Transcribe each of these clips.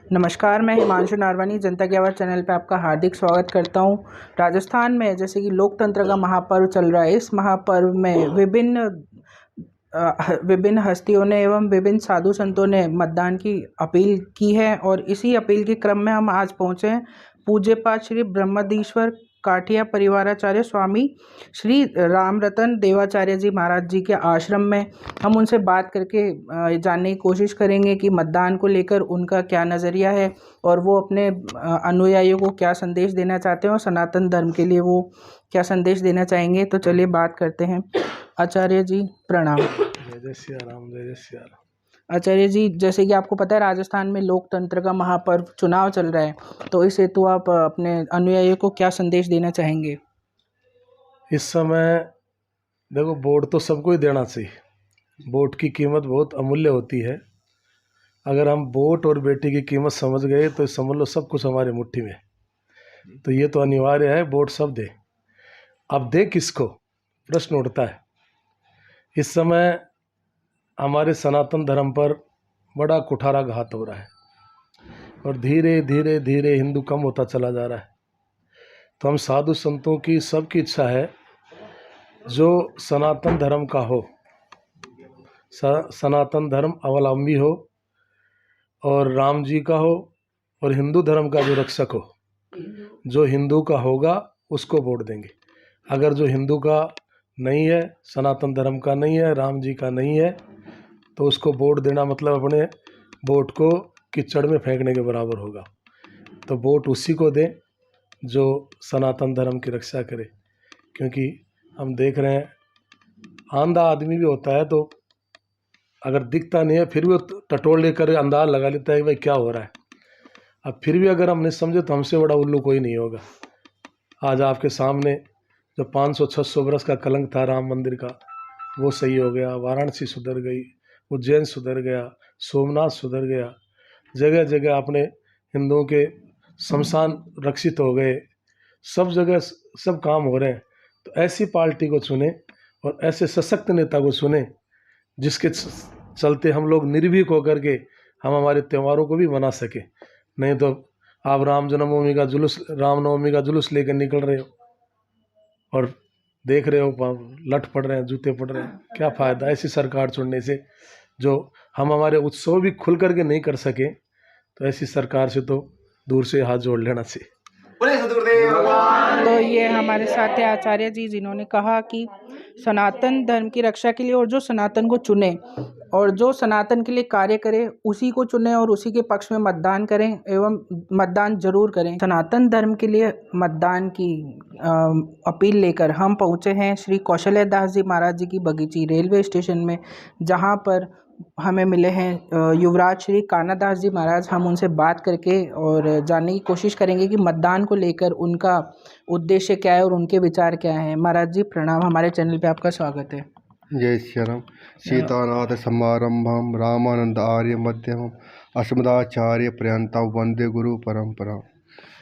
नमस्कार, मैं हिमांशु नारवानी जनता की आवाज़ चैनल पे आपका हार्दिक स्वागत करता हूँ। राजस्थान में जैसे कि लोकतंत्र का महापर्व चल रहा है, इस महापर्व में विभिन्न हस्तियों ने एवं विभिन्न साधु संतों ने मतदान की अपील की है और इसी अपील के क्रम में हम आज पहुँचे हैं पूज्यपाद श्री ब्रह्मदीश्वर काठिया परिवाराचार्य स्वामी श्री रामरतन देवाचार्य जी महाराज जी के आश्रम में। हम उनसे बात करके जानने की कोशिश करेंगे कि मतदान को लेकर उनका क्या नज़रिया है और वो अपने अनुयायियों को क्या संदेश देना चाहते हैं और सनातन धर्म के लिए वो क्या संदेश देना चाहेंगे। तो चलिए बात करते हैं। आचार्य जी प्रणाम। जय जय सिया राम, जय जय सिया राम। आचार्य जी, जैसे कि आपको पता है राजस्थान में लोकतंत्र का महापर्व चुनाव चल रहा है, तो इस हेतु आप अपने अनुयायियों को क्या संदेश देना चाहेंगे? इस समय देखो, वोट तो सबको ही देना चाहिए। वोट की कीमत बहुत अमूल्य होती है। अगर हम वोट और बेटी की कीमत समझ गए तो समझ लो सब कुछ हमारी मुट्ठी में। तो ये तो अनिवार्य है, वोट सब दे। अब दे किसको, प्रश्न उठता है। इस समय हमारे सनातन धर्म पर बड़ा कुठारा घात हो रहा है और धीरे धीरे धीरे हिंदू कम होता चला जा रहा है। तो हम साधु संतों की सबकी इच्छा है जो सनातन धर्म का हो, सनातन धर्म अवलंबी हो और राम जी का हो और हिंदू धर्म का जो रक्षक हो, जो हिंदू का होगा उसको वोट देंगे। अगर जो हिंदू का नहीं है, सनातन धर्म का नहीं है, राम जी का नहीं है, तो उसको वोट देना मतलब अपने वोट को कीचड़ में फेंकने के बराबर होगा। तो वोट उसी को दें जो सनातन धर्म की रक्षा करे। क्योंकि हम देख रहे हैं आंधा आदमी भी होता है, तो अगर दिखता नहीं है फिर भी टटोल लेकर अंदाज लगा लेता है कि भाई क्या हो रहा है। अब फिर भी अगर हम नहीं समझे तो हमसे बड़ा उल्लू कोई नहीं होगा। आज आपके सामने जो 500-600 बरस का कलंक था राम मंदिर का, वो सही हो गया। वाराणसी सुधर गई, उज्जैन सुधर गया, सोमनाथ सुधर गया। जगह जगह अपने हिंदुओं के शमशान रक्षित हो गए। सब जगह सब काम हो रहे हैं। तो ऐसी पार्टी को चुने और ऐसे सशक्त नेता को चुने जिसके चलते हम लोग निर्भीक होकर के हम हमारे त्योहारों को भी मना सके। नहीं तो आप रामनवमी का जुलूस लेकर निकल रहे हो और देख रहे हो लठ पड़ रहे हैं, जूते पड़ रहे हैं। क्या फ़ायदा ऐसी सरकार चुनने से जो हम हमारे उत्सव भी खुल करके नहीं कर सके। तो ऐसी सरकार से तो दूर से हाथ जोड़ लेना चाहिए। तो ये हमारे साथ है आचार्य जी, जिन्होंने कहा कि सनातन धर्म की रक्षा के लिए और जो सनातन को चुने और जो सनातन के लिए कार्य करे उसी को चुने और उसी के पक्ष में मतदान करें एवं मतदान जरूर करें। सनातन धर्म के लिए मतदान की अपील लेकर हम पहुंचे हैं श्री कौशल्य दास जी महाराज जी की बगीची रेलवे स्टेशन में, जहां पर हमें मिले हैं युवराज श्री कान्हा दास जी महाराज। हम उनसे बात करके और जानने की कोशिश करेंगे कि मतदान को लेकर उनका उद्देश्य क्या है और उनके विचार क्या हैं। महाराज जी प्रणाम, हमारे चैनल पे आपका स्वागत है। जय श्री राम। सीतानाथ समारंभम रामानंद आर्य मध्यमम अस्मदाचार्य पर्यंतम वंदे गुरु परंपरा।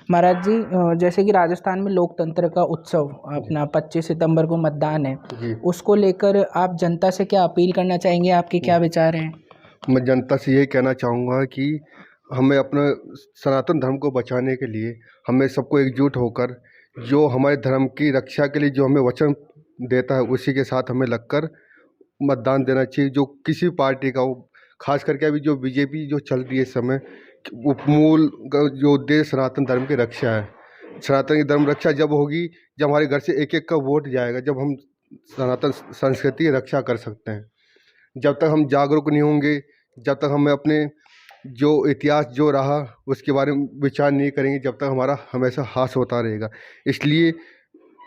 महाराज जी, जैसे कि राजस्थान में लोकतंत्र का उत्सव अपना 25 सितंबर को मतदान है, उसको लेकर आप जनता से क्या अपील करना चाहेंगे? आपके क्या विचार हैं? मैं जनता से यही कहना चाहूँगा कि हमें अपने सनातन धर्म को बचाने के लिए हमें सबको एकजुट होकर जो हमारे धर्म की रक्षा के लिए जो हमें वचन देता है उसी के साथ हमें लगकर मतदान देना चाहिए। जो किसी पार्टी का हो, खास करके अभी जो बीजेपी जो चल रही है इस समय, वो मूल जो उद्देश्य सनातन धर्म की रक्षा है। सनातन की धर्म रक्षा जब होगी जब हमारे घर से एक एक का वोट जाएगा, जब हम सनातन संस्कृति की रक्षा कर सकते हैं। जब तक हम जागरूक नहीं होंगे, जब तक हमें अपने जो इतिहास जो रहा उसके बारे में विचार नहीं करेंगे, जब तक हमारा हमेशा हास होता रहेगा। इसलिए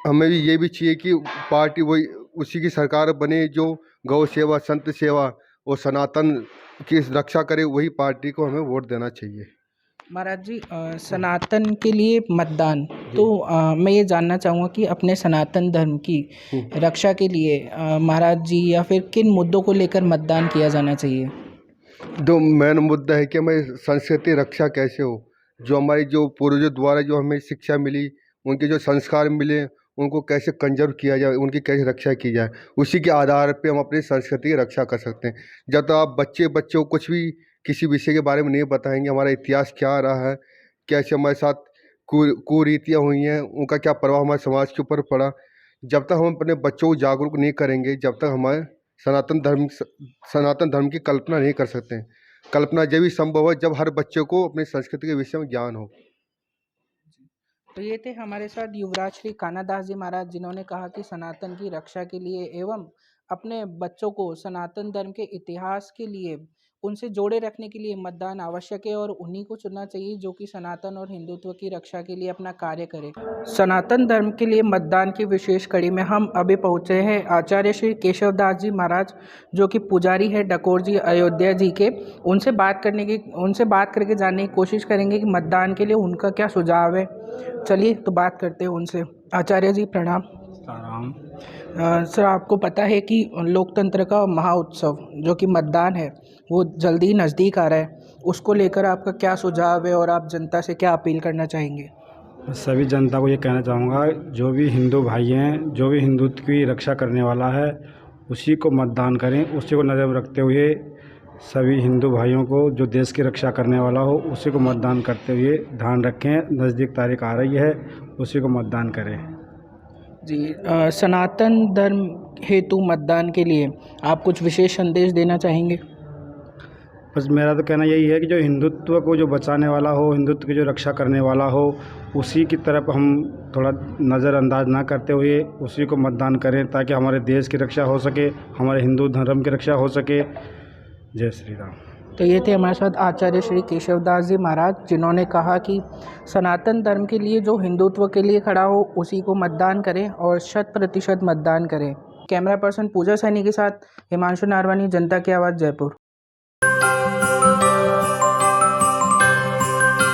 हमें भी ये भी चाहिए कि पार्टी वही उसी की सरकार बने जो गौ सेवा, संत सेवा और सनातन की रक्षा करे, वही पार्टी को हमें वोट देना चाहिए। महाराज जी, सनातन के लिए मतदान, तो मैं ये जानना चाहूँगा कि अपने सनातन धर्म की रक्षा के लिए महाराज जी या फिर किन मुद्दों को लेकर मतदान किया जाना चाहिए? जो मेन मुद्दा है कि हमें संस्कृति रक्षा कैसे हो, जो हमारी जो पूर्वजों द्वारा जो हमें शिक्षा मिली, उनके जो संस्कार मिले, उनको कैसे कंजर्व किया जाए, उनकी कैसे रक्षा की जाए, उसी के आधार पे हम अपनी संस्कृति की रक्षा कर सकते हैं। जब तक आप बच्चे को कुछ भी किसी विषय के बारे में नहीं बताएंगे, हमारा इतिहास क्या रहा है, कैसे हमारे साथ कुरीतियाँ हुई हैं, उनका क्या प्रभाव हमारे समाज के ऊपर पड़ा। जब तक हम अपने बच्चों को जागरूक नहीं करेंगे, जब तक हमारे सनातन धर्म की कल्पना नहीं कर सकते हैं। कल्पना जब भी संभव है जब हर बच्चे को अपनी संस्कृति के विषय में ज्ञान हो। तो ये थे हमारे साथ युवराज श्री कानादास जी महाराज, जिन्होंने कहा कि सनातन की रक्षा के लिए एवं अपने बच्चों को सनातन धर्म के इतिहास के लिए उनसे जोड़े रखने के लिए मतदान आवश्यक है और उन्हीं को चुनना चाहिए जो कि सनातन और हिंदुत्व की रक्षा के लिए अपना कार्य करें। सनातन धर्म के लिए मतदान की विशेष कड़ी में हम अभी पहुँचे हैं आचार्य श्री केशवदास जी महाराज, जो कि पुजारी है डकोर जी अयोध्या जी के। उनसे बात करके जानने की कोशिश करेंगे कि मतदान के लिए उनका क्या सुझाव है। चलिए तो बात करते हैं उनसे। आचार्य जी प्रणाम। सर, आपको पता है कि लोकतंत्र का महाउत्सव जो कि मतदान है वो जल्दी ही नज़दीक आ रहा है, उसको लेकर आपका क्या सुझाव है और आप जनता से क्या अपील करना चाहेंगे? सभी जनता को ये कहना चाहूँगा, जो भी हिंदू भाई हैं, जो भी हिंदुत्व की रक्षा करने वाला है उसी को मतदान करें। उसी को नज़र में रखते हुए सभी हिंदू भाइयों को, जो देश की रक्षा करने वाला हो उसी को मतदान करते हुए ध्यान रखें। नज़दीक तारीख आ रही है, उसी को मतदान करें। जी, सनातन धर्म हेतु मतदान के लिए आप कुछ विशेष संदेश देना चाहेंगे? बस मेरा तो कहना यही है कि जो हिंदुत्व को जो बचाने वाला हो, हिंदुत्व की जो रक्षा करने वाला हो, उसी की तरफ हम थोड़ा नज़रअंदाज ना करते हुए उसी को मतदान करें, ताकि हमारे देश की रक्षा हो सके, हमारे हिंदू धर्म की रक्षा हो सके। जय श्री राम। तो ये थे हमारे साथ आचार्य श्री केशवदास जी महाराज, जिन्होंने कहा कि सनातन धर्म के लिए जो हिंदुत्व के लिए खड़ा हो उसी को मतदान करें और 100% मतदान करें। कैमरा पर्सन पूजा सैनी के साथ हिमांशु नारवानी, जनता की आवाज़, जयपुर।